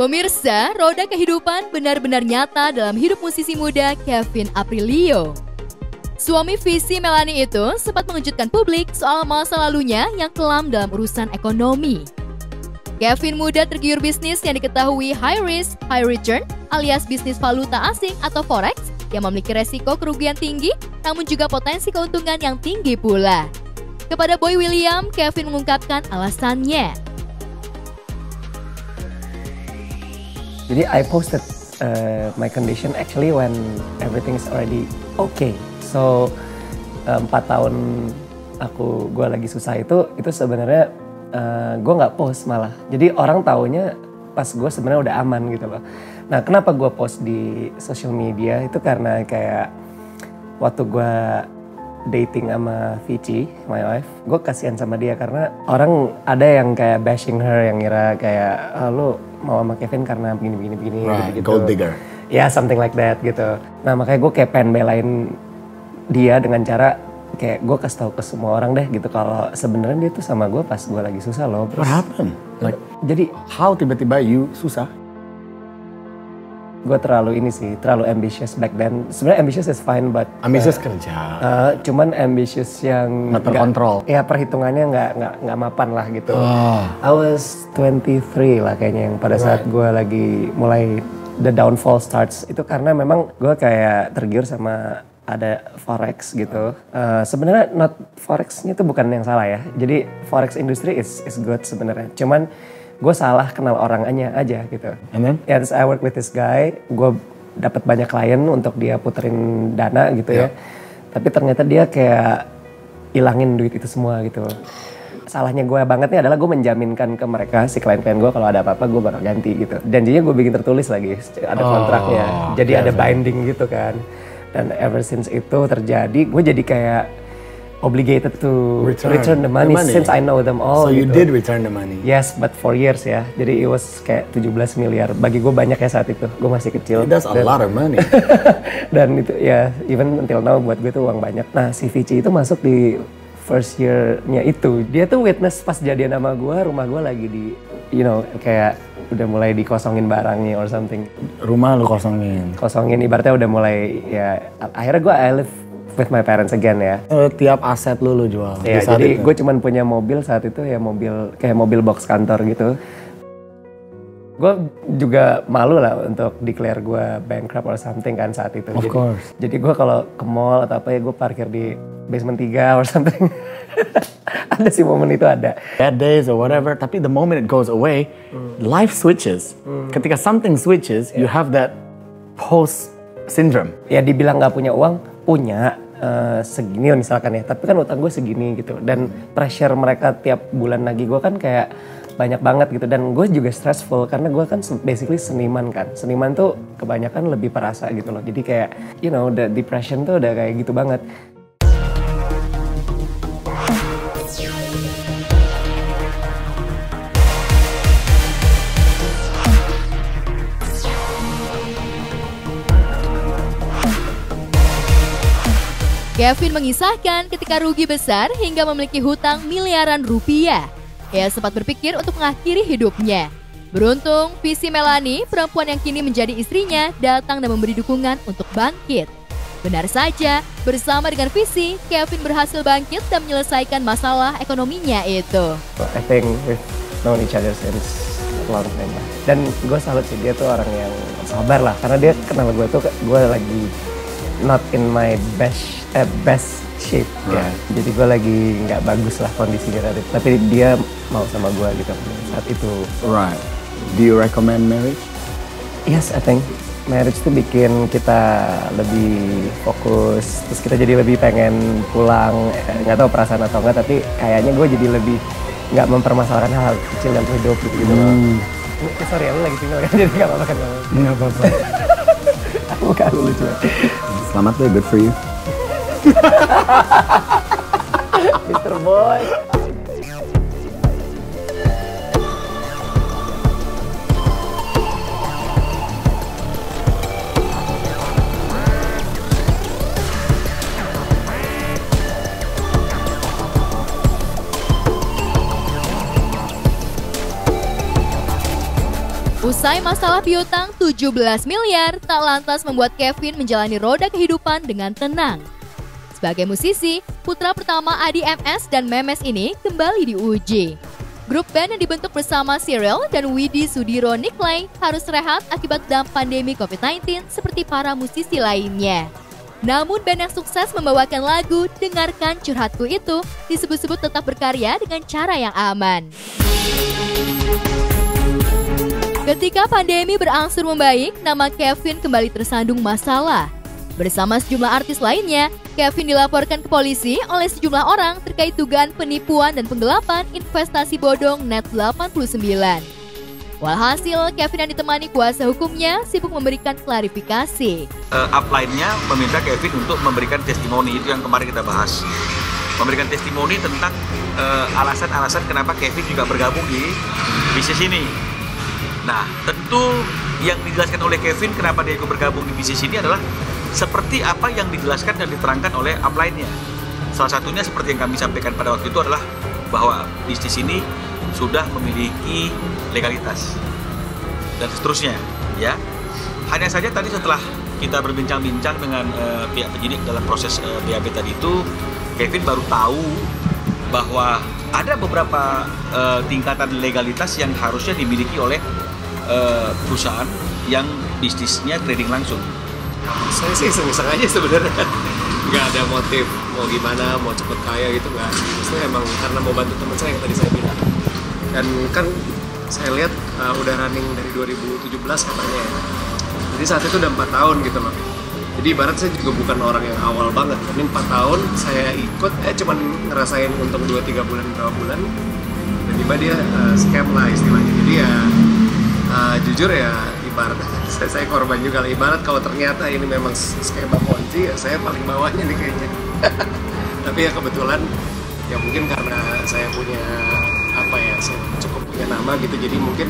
Pemirsa, roda kehidupan benar-benar nyata dalam hidup musisi muda Kevin Aprilio. Suami Visi Melanie itu sempat mengejutkan publik soal masa lalunya yang kelam dalam urusan ekonomi. Kevin muda tergiur bisnis yang diketahui high risk, high return alias bisnis valuta asing atau forex yang memiliki resiko kerugian tinggi namun juga potensi keuntungan yang tinggi pula. Kepada Boy William, Kevin mengungkapkan alasannya. Jadi I posted my condition actually when everything is already okay. So 4 tahun gue lagi susah itu sebenarnya gue nggak post malah. Jadi orang taunya pas gue sebenarnya udah aman gitu loh. Nah kenapa gue post di social media itu karena kayak waktu gue dating sama Vici, my wife, gue kasihan sama dia karena orang ada yang kayak bashing her yang ngira kayak lu mau sama Kevin karena begini right, gitu. Gold digger. Ya, yeah, something like that gitu. Nah makanya gue kayak pengen belain dia dengan cara kayak gue kasih tahu ke semua orang deh gitu kalau sebenarnya dia tuh sama gue pas gue lagi susah loh. What happened? Like, jadi how tiba-tiba you susah? Gue terlalu ambitious back then. Sebenarnya ambitious is fine, but ambitious kerja. Cuman ambitious yang nggak terkontrol. Ya perhitungannya nggak mapan lah gitu. I was 23 lah kayaknya yang pada saat gue lagi mulai the downfall starts itu karena memang gue kayak tergiur sama ada forex gitu. Sebenarnya not forexnya itu bukan yang salah ya. Jadi forex industry is good sebenarnya. Cuman gue salah kenal orangnya aja gitu. And then? Ya, terus I work with this guy, gue dapat banyak klien untuk dia puterin dana gitu ya. Tapi ternyata dia kayak ilangin duit itu semua gitu. Salahnya gue banget nih adalah gue menjaminkan ke mereka, si klien-klien gue kalau ada apa-apa gue bakal ganti gitu. Janjinya gue bikin tertulis lagi, ada kontraknya. Jadi ada binding gitu kan. Dan ever since itu terjadi, gue jadi kayak obligated to return the money since I know them all. So you gitu. did return the money? Yes, but for years ya. Jadi it was kayak 17 miliar. Bagi gue banyak ya saat itu. Gue masih kecil. That's a lot of money. Dan itu ya, even until now buat gue tuh uang banyak. Nah si Vici itu masuk di first year-nya itu. Dia tuh witness pas jadian sama gue, rumah gue lagi di, kayak udah mulai dikosongin barangnya or something. Rumah lu kosongin? Kosongin, ibaratnya udah mulai ya, akhirnya gue I live with my parents again ya. Tiap aset lu jual? Ya, jadi gue cuman punya mobil saat itu ya kayak mobil box kantor gitu. Gue juga malu lah untuk declare gue bankrupt or something kan saat itu. Of course. Jadi gue kalau ke mall atau apa ya gue parkir di basement 3 or something. Ada sih momen itu ada. Bad days or whatever, tapi the moment it goes away, life switches. Ketika something switches, you have that post syndrome. Ya dibilang gak punya uang, punya. Segini misalkan ya, tapi kan utang gue segini gitu dan pressure mereka tiap bulan lagi gue kan kayak banyak banget gitu dan gue juga stressful karena gue kan basically seniman kan, seniman tuh kebanyakan lebih perasa gitu loh, jadi kayak the depression tuh udah kayak gitu banget. Kevin mengisahkan ketika rugi besar hingga memiliki hutang miliaran rupiah. Ia sempat berpikir untuk mengakhiri hidupnya. Beruntung, Visi Melanie, perempuan yang kini menjadi istrinya, datang dan memberi dukungan untuk bangkit. Benar saja, bersama dengan Visi, Kevin berhasil bangkit dan menyelesaikan masalah ekonominya itu. I think we've known each other since long time lah. Dan gue salut sih, dia tuh orang yang sabar lah. Karena dia kenal gue tuh, gue lagi not in my best shape ya. Jadi gue lagi nggak bagus lah kondisinya tadi. Tapi dia mau sama gue gitu saat itu. Right. Do you recommend marriage? Yes, I think marriage tuh bikin kita lebih fokus. Terus kita jadi lebih pengen pulang. Nggak tahu perasaan atau enggak, tapi kayaknya gue jadi lebih nggak mempermasalahkan hal kecil dalam hidup gitu loh. Sorry, lu lagi tinggal kan, jadi nggak apa-apa kan? Nggak apa-apa. Aku gak lucu. Selamat deh, good for you. Mr. Boy. Usai masalah piutang 17 miliar, tak lantas membuat Kevin menjalani roda kehidupan dengan tenang. Sebagai musisi, putra pertama Adi MS dan Memes ini kembali diuji. Grup band yang dibentuk bersama Cyril dan Widi Sudiro Niklay harus rehat akibat dampak pandemi COVID-19 seperti para musisi lainnya. Namun band yang sukses membawakan lagu Dengarkan Curhatku itu disebut-sebut tetap berkarya dengan cara yang aman. Ketika pandemi berangsur membaik, nama Kevin kembali tersandung masalah. Bersama sejumlah artis lainnya, Kevin dilaporkan ke polisi oleh sejumlah orang terkait dugaan penipuan dan penggelapan investasi bodong Net89. Walhasil, Kevin yang ditemani kuasa hukumnya sibuk memberikan klarifikasi. Upline-nya meminta Kevin untuk memberikan testimoni, itu yang kemarin kita bahas. Memberikan testimoni tentang alasan-alasan kenapa Kevin juga bergabung di bisnis ini. Nah, tentu yang dijelaskan oleh Kevin kenapa dia ikut bergabung di bisnis ini adalah seperti apa yang dijelaskan dan diterangkan oleh upline-nya. Salah satunya seperti yang kami sampaikan pada waktu itu adalah bahwa bisnis ini sudah memiliki legalitas dan seterusnya, ya. Hanya saja tadi setelah kita berbincang-bincang dengan pihak penyidik dalam proses BAB tadi itu, Kevin baru tahu bahwa ada beberapa tingkatan legalitas yang harusnya dimiliki oleh perusahaan yang bisnisnya trading langsung. Saya sih iseng-iseng aja sebenarnya, nggak ada motif mau gimana, mau cepet kaya gitu, nggak. Maksudnya emang karena mau bantu teman saya yang tadi saya bilang. Dan kan saya lihat udah running dari 2017 katanya ya. Jadi saat itu udah 4 tahun gitu loh. Jadi ibarat saya juga bukan orang yang awal banget. Ini 4 tahun saya ikut, cuman ngerasain untung 2-3 bulan, berapa bulan. Tiba-tiba dia scam lah istilahnya. Jadi ya jujur ya, ibarat saya korban juga lah. Ibarat kalau ternyata ini memang skema Ponzi, ya saya paling bawahnya nih kayaknya. Tapi ya kebetulan ya mungkin karena saya punya saya cukup punya nama gitu, jadi mungkin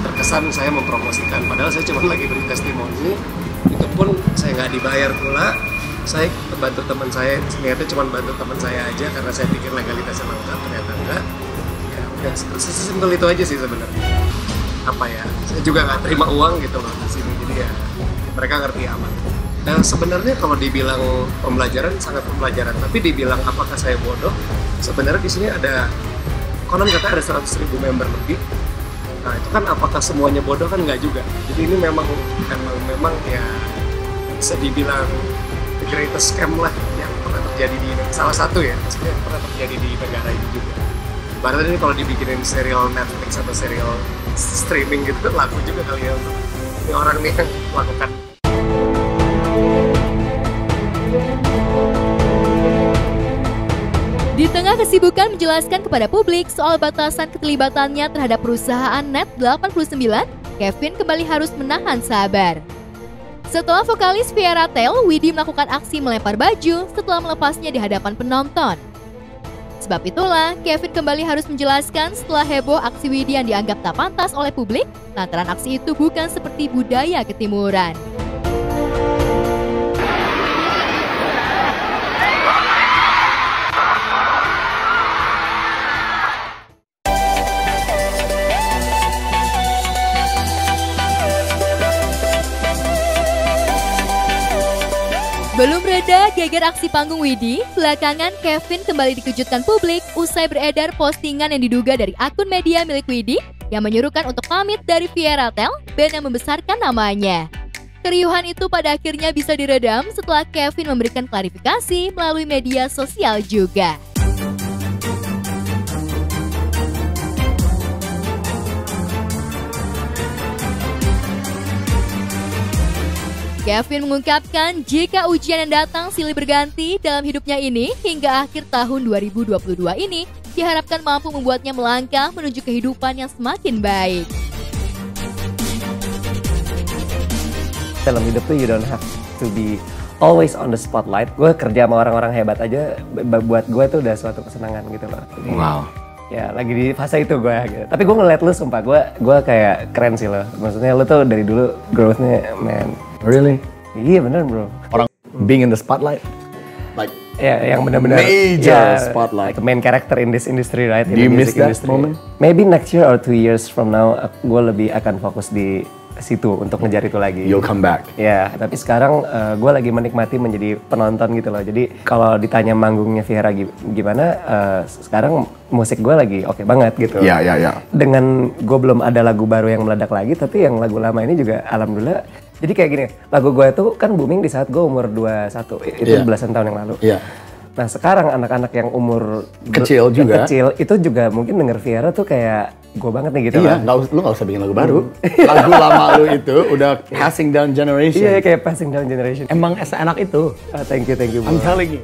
terkesan saya mempromosikan. Padahal saya cuma lagi beri testimoni, itu pun saya nggak dibayar pula. Saya bantu teman saya, ternyata cuma bantu teman saya aja karena saya pikir legalitasnya lengkap, ternyata enggak. Ya udah, sesimpel itu aja sih sebenarnya. Saya juga nggak terima uang gitu loh di sini, jadi ya mereka ngerti aman. Nah sebenarnya kalau dibilang pembelajaran, sangat pembelajaran. Tapi dibilang apakah saya bodoh, sebenarnya di sini ada konon kata ada 100.000 member lebih. Nah itu kan apakah semuanya bodoh, kan nggak juga. Jadi ini memang ya bisa dibilang the greatest scam lah yang pernah terjadi di salah satu ya, maksudnya yang pernah terjadi di negara ini juga. Bahkan ini kalau dibikinin serial Netflix atau serial streaming gitu laku juga kali ya untuk ini orang nih yang melakukan. Di tengah kesibukan menjelaskan kepada publik soal batasan keterlibatannya terhadap perusahaan Net89, Kevin kembali harus menahan sabar. Setelah vokalis Viera Tail, Widi melakukan aksi melempar baju setelah melepasnya di hadapan penonton. Sebab itulah, Kevin kembali harus menjelaskan setelah heboh aksi Widi yang dianggap tak pantas oleh publik, lantaran aksi itu bukan seperti budaya ketimuran. Belum reda geger aksi panggung Widi, belakangan Kevin kembali dikejutkan publik usai beredar postingan yang diduga dari akun media milik Widi yang menyuruhkan untuk pamit dari Viera Tail, band yang membesarkan namanya. Keriuhan itu pada akhirnya bisa diredam setelah Kevin memberikan klarifikasi melalui media sosial juga. Kevin mengungkapkan jika ujian yang datang silih berganti dalam hidupnya ini hingga akhir tahun 2022 ini diharapkan mampu membuatnya melangkah menuju kehidupan yang semakin baik. Dalam hidup tuh you don't have to be always on the spotlight. Gue kerja sama orang-orang hebat aja, buat gue itu udah suatu kesenangan gitu loh. Jadi, wow. Ya lagi di fase itu gue gitu. Tapi gue ngeliat lu sumpah, gue kayak keren sih lo. Maksudnya lu tuh dari dulu growth-nya man. Really? Iya bener bro. Orang being in the spotlight? Like Ya, yang benar-benar Major spotlight. like a main character in this industry, right? Do In you the miss music that industry. moment? Maybe next year or 2 years from now, gue lebih akan fokus di situ untuk ngejar itu lagi. You'll come back. Ya, tapi sekarang gue lagi menikmati menjadi penonton gitu loh. Jadi kalau ditanya manggungnya Viera gimana, sekarang musik gue lagi oke banget gitu. Ya. Dengan gue belum ada lagu baru yang meledak lagi, tapi yang lagu lama ini juga alhamdulillah. Jadi kayak gini, lagu gue itu kan booming di saat gue umur 21, itu belasan tahun yang lalu. Iya. Nah sekarang anak-anak yang umur Kecil juga. kecil itu juga mungkin denger Viera tuh kayak gue banget nih gitu Iya, lah. lu nggak usah bikin lagu baru. Lagu lama lu itu udah passing down generation. Iya kayak passing down generation. Emang seenak itu. Thank you I'm bro. telling you.